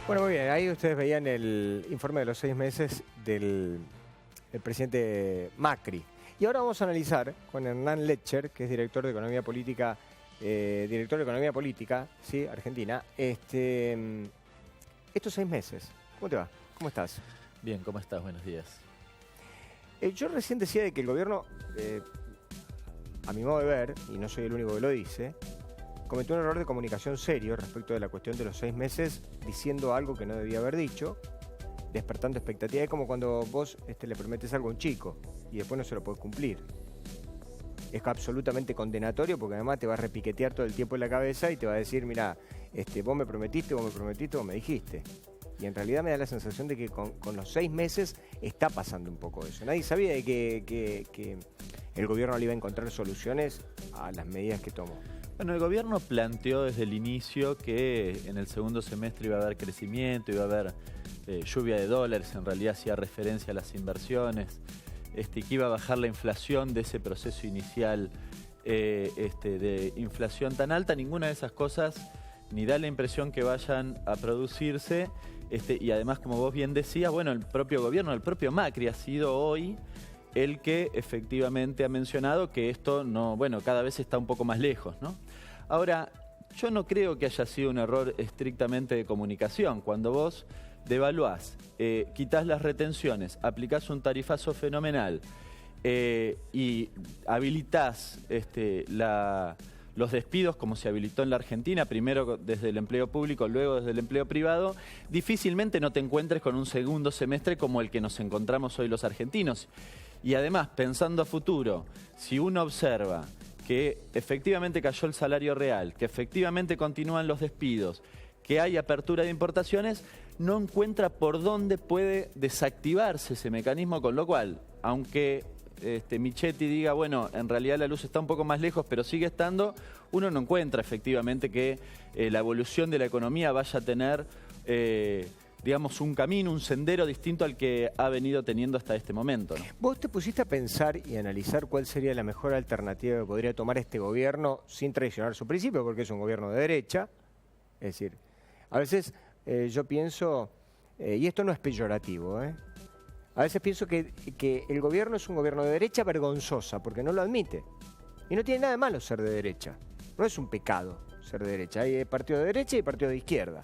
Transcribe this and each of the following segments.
Bueno, muy bien. Ahí ustedes veían el informe de los 6 meses del presidente Macri. Y ahora vamos a analizar con Hernán Letcher, que es director de Economía Política, ¿sí? Argentina, estos 6 meses. ¿Cómo te va? ¿Cómo estás? Bien, ¿cómo estás? Buenos días. Yo recién decía de que el gobierno, a mi modo de ver, y no soy el único que lo dice, cometió un error de comunicación serio respecto de la cuestión de los 6 meses, diciendo algo que no debía haber dicho, despertando expectativas. Es como cuando vos le prometes algo a un chico y después no se lo podés cumplir. Es absolutamente condenatorio porque además te va a repiquetear todo el tiempo en la cabeza y te va a decir, mira, vos me prometiste, vos me dijiste. Y en realidad me da la sensación de que con los 6 meses está pasando un poco eso. Nadie sabía de que el gobierno le iba a encontrar soluciones a las medidas que tomó. Bueno, el gobierno planteó desde el inicio que en el segundo semestre iba a haber crecimiento, iba a haber lluvia de dólares, en realidad hacía referencia a las inversiones, que iba a bajar la inflación de ese proceso inicial de inflación tan alta. Ninguna de esas cosas ni da la impresión que vayan a producirse. Y además, como vos bien decías, bueno, el propio gobierno, el propio Macri ha sido hoy el que efectivamente ha mencionado que esto no, bueno, cada vez está un poco más lejos, ¿no? Ahora, yo no creo que haya sido un error estrictamente de comunicación. Cuando vos devaluás, quitás las retenciones, aplicás un tarifazo fenomenal y habilitás los despidos como se habilitó en la Argentina, primero desde el empleo público, luego desde el empleo privado, difícilmente no te encuentres con un segundo semestre como el que nos encontramos hoy los argentinos. Y además, pensando a futuro, si uno observa que efectivamente cayó el salario real, que efectivamente continúan los despidos, que hay apertura de importaciones, no encuentra por dónde puede desactivarse ese mecanismo, con lo cual, aunque Michetti diga, bueno, en realidad la luz está un poco más lejos, pero sigue estando, uno no encuentra efectivamente que la evolución de la economía vaya a tener, digamos, un camino, un sendero distinto al que ha venido teniendo hasta este momento, ¿no? ¿Vos te pusiste a pensar y analizar cuál sería la mejor alternativa que podría tomar este gobierno sin traicionar su principio, porque es un gobierno de derecha? Es decir, a veces yo pienso, y esto no es peyorativo, a veces pienso que el gobierno es un gobierno de derecha vergonzosa, porque no lo admite. Y no tiene nada de malo ser de derecha. No es un pecado ser de derecha. Hay partido de derecha y partido de izquierda.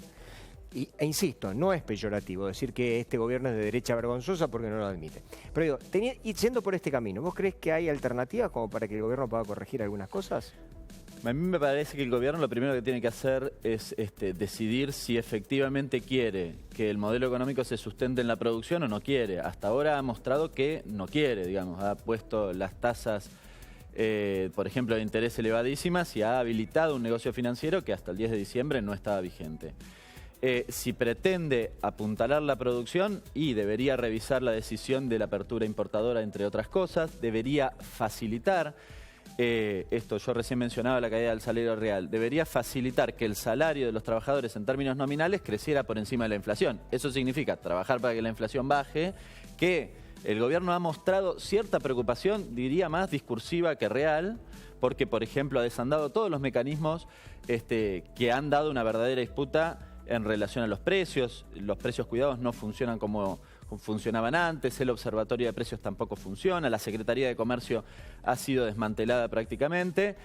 E insisto, no es peyorativo decir que este gobierno es de derecha vergonzosa porque no lo admite. Pero digo, yendo por este camino, ¿vos crees que hay alternativas como para que el gobierno pueda corregir algunas cosas? A mí me parece que el gobierno lo primero que tiene que hacer es decidir si efectivamente quiere que el modelo económico se sustente en la producción o no quiere. Hasta ahora ha mostrado que no quiere, digamos, ha puesto las tasas, por ejemplo, de interés elevadísimas y ha habilitado un negocio financiero que hasta el 10 de diciembre no estaba vigente. Si pretende apuntalar la producción, y debería revisar la decisión de la apertura importadora, entre otras cosas, debería facilitar, esto yo recién mencionaba la caída del salario real, debería facilitar que el salario de los trabajadores en términos nominales creciera por encima de la inflación. Eso significa trabajar para que la inflación baje, que el gobierno ha mostrado cierta preocupación, diría más discursiva que real, porque por ejemplo ha desandado todos los mecanismos que han dado una verdadera disputa en relación a los precios cuidados no funcionan como funcionaban antes, el Observatorio de Precios tampoco funciona, la Secretaría de Comercio ha sido desmantelada prácticamente,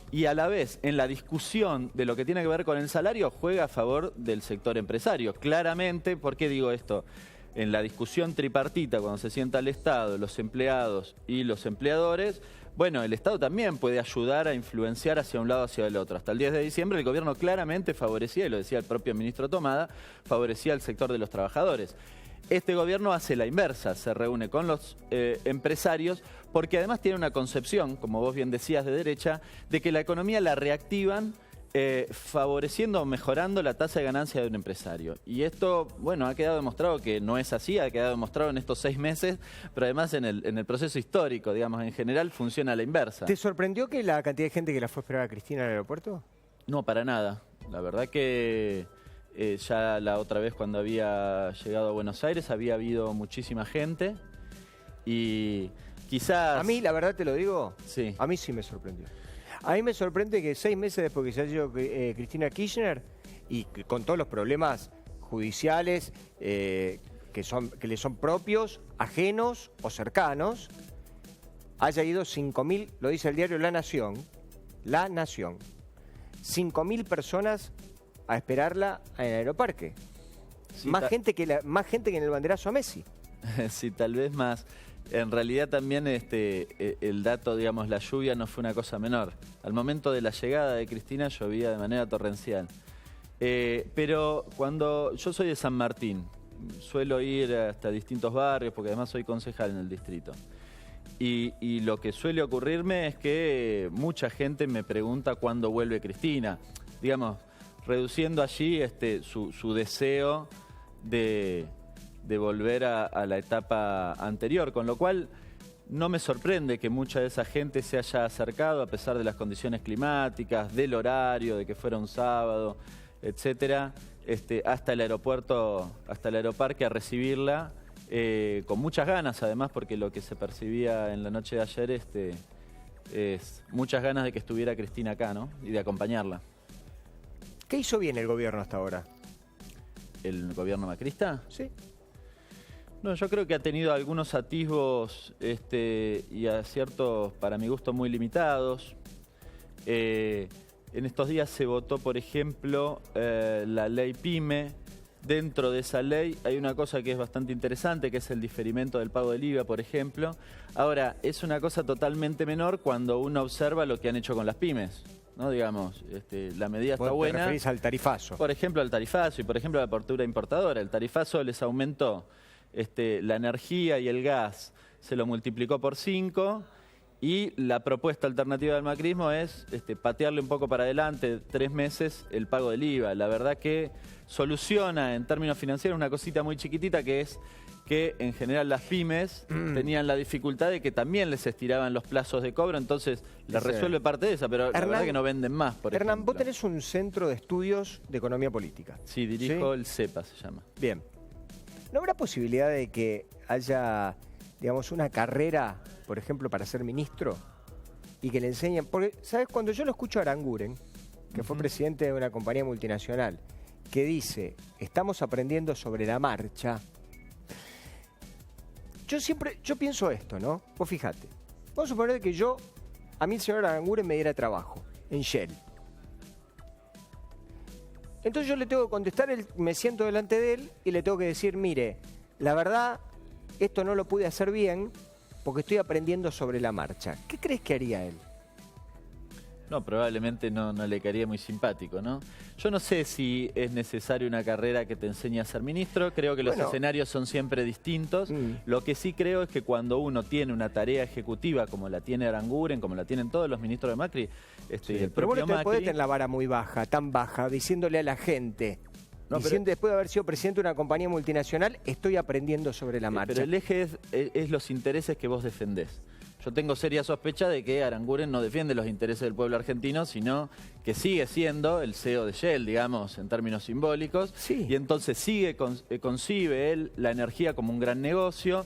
y a la vez en la discusión de lo que tiene que ver con el salario juega a favor del sector empresario. Claramente, ¿por qué digo esto? En la discusión tripartita, cuando se sienta el Estado, los empleados y los empleadores, bueno, el Estado también puede ayudar a influenciar hacia un lado o hacia el otro. Hasta el 10 de diciembre el gobierno claramente favorecía, y lo decía el propio ministro Tomada, favorecía al sector de los trabajadores. Este gobierno hace la inversa, se reúne con los empresarios, porque además tiene una concepción, como vos bien decías, de derecha, de que la economía la reactivan favoreciendo o mejorando la tasa de ganancia de un empresario. Y esto, bueno, ha quedado demostrado que no es así, ha quedado demostrado en estos 6 meses, pero además en el proceso histórico, digamos, en general funciona a la inversa. ¿Te sorprendió que la cantidad de gente que la fue a esperar a Cristina al aeropuerto? No, para nada. La verdad que ya la otra vez cuando había llegado a Buenos Aires había habido muchísima gente y quizás... A mí, la verdad te lo digo, sí. A mí sí me sorprendió. A mí me sorprende que 6 meses después que se haya ido Cristina Kirchner y con todos los problemas judiciales que le son propios, ajenos o cercanos, haya ido 5.000, lo dice el diario La Nación, 5.000 personas a esperarla en el Aeroparque. Sí, más gente que en el banderazo a Messi. Sí, tal vez más. En realidad también el dato, digamos, la lluvia no fue una cosa menor. Al momento de la llegada de Cristina llovía de manera torrencial. Pero cuando yo soy de San Martín, suelo ir hasta distintos barrios porque además soy concejal en el distrito. Y lo que suele ocurrirme es que mucha gente me pregunta cuándo vuelve Cristina. Digamos, reduciendo allí su deseo de volver a la etapa anterior, con lo cual no me sorprende que mucha de esa gente se haya acercado a pesar de las condiciones climáticas, del horario, de que fuera un sábado, etcétera, hasta el aeropuerto, hasta el Aeroparque a recibirla, con muchas ganas además, porque lo que se percibía en la noche de ayer es muchas ganas de que estuviera Cristina acá, ¿no? Y de acompañarla. ¿Qué hizo bien el gobierno hasta ahora? ¿El gobierno macrista? Sí. No, yo creo que ha tenido algunos atisbos y aciertos, para mi gusto, muy limitados. En estos días se votó, por ejemplo, la ley PYME. Dentro de esa ley hay una cosa que es bastante interesante, que es el diferimiento del pago del IVA, por ejemplo. Ahora, es una cosa totalmente menor cuando uno observa lo que han hecho con las pymes, ¿no? Digamos, la medida está buena. ¿Te referís al tarifazo? Por ejemplo, al tarifazo y, por ejemplo, a la apertura importadora. El tarifazo les aumentó la energía y el gas, se lo multiplicó por 5, y la propuesta alternativa del macrismo es patearle un poco para adelante, 3 meses, el pago del IVA. La verdad que soluciona en términos financieros una cosita muy chiquitita, que es que en general las pymes tenían la dificultad de que también les estiraban los plazos de cobro, entonces les resuelve parte de esa, pero la verdad que no venden más, por ejemplo. Hernán, vos tenés un centro de estudios de economía política. Sí, dirijo el CEPA, se llama. Bien. ¿No habrá posibilidad de que haya, digamos, una carrera, por ejemplo, para ser ministro y que le enseñen? Porque, ¿sabes? Cuando yo lo escucho a Aranguren, que fue presidente de una compañía multinacional, que dice, estamos aprendiendo sobre la marcha, yo pienso esto, ¿no? Vos fíjate, vamos a suponer que a mí el señor Aranguren me diera trabajo en Shell. Entonces yo le tengo que contestar, me siento delante de él y le tengo que decir, mire, la verdad, esto no lo pude hacer bien porque estoy aprendiendo sobre la marcha. ¿Qué crees que haría él? No, probablemente no le caería muy simpático, ¿no? Yo no sé si es necesaria una carrera que te enseñe a ser ministro. Creo que los escenarios son siempre distintos. Lo que sí creo es que cuando uno tiene una tarea ejecutiva como la tiene Aranguren, como la tienen todos los ministros de Macri, el pero vos no Macri, podés tener la vara muy baja, tan baja, diciéndole a la gente, después de haber sido presidente de una compañía multinacional, estoy aprendiendo sobre la marcha. Pero el eje es los intereses que vos defendés. Yo tengo seria sospecha de que Aranguren no defiende los intereses del pueblo argentino, sino que sigue siendo el CEO de Shell, digamos, en términos simbólicos. Sí. Y entonces concibe él la energía como un gran negocio.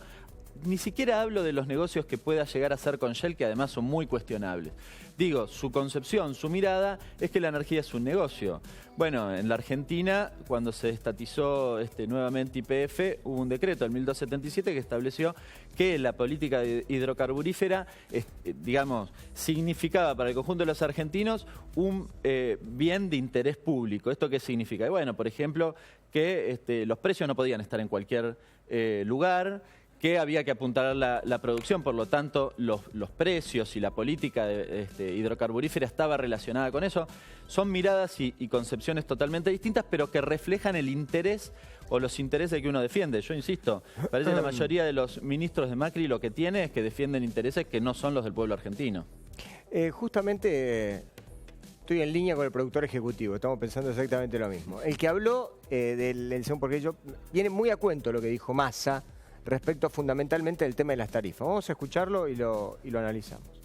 Ni siquiera hablo de los negocios que pueda llegar a hacer con Shell, que además son muy cuestionables. Digo, su concepción, su mirada es que la energía es un negocio. Bueno, en la Argentina, cuando se estatizó nuevamente YPF, hubo un decreto, el 1277, que estableció que la política hidrocarburífera, digamos, significaba para el conjunto de los argentinos un bien de interés público. ¿Esto qué significa? Y bueno, por ejemplo, que los precios no podían estar en cualquier lugar, que había que apuntalar la producción, por lo tanto los precios y la política hidrocarburífera estaba relacionada con eso. Son miradas y concepciones totalmente distintas, pero que reflejan el interés o los intereses que uno defiende. Yo insisto, parece que la mayoría de los ministros de Macri lo que tiene es que defienden intereses que no son los del pueblo argentino. Justamente estoy en línea con el productor ejecutivo, estamos pensando exactamente lo mismo. El que habló porque viene muy a cuento lo que dijo Massa respecto fundamentalmente del tema de las tarifas. Vamos a escucharlo y lo analizamos.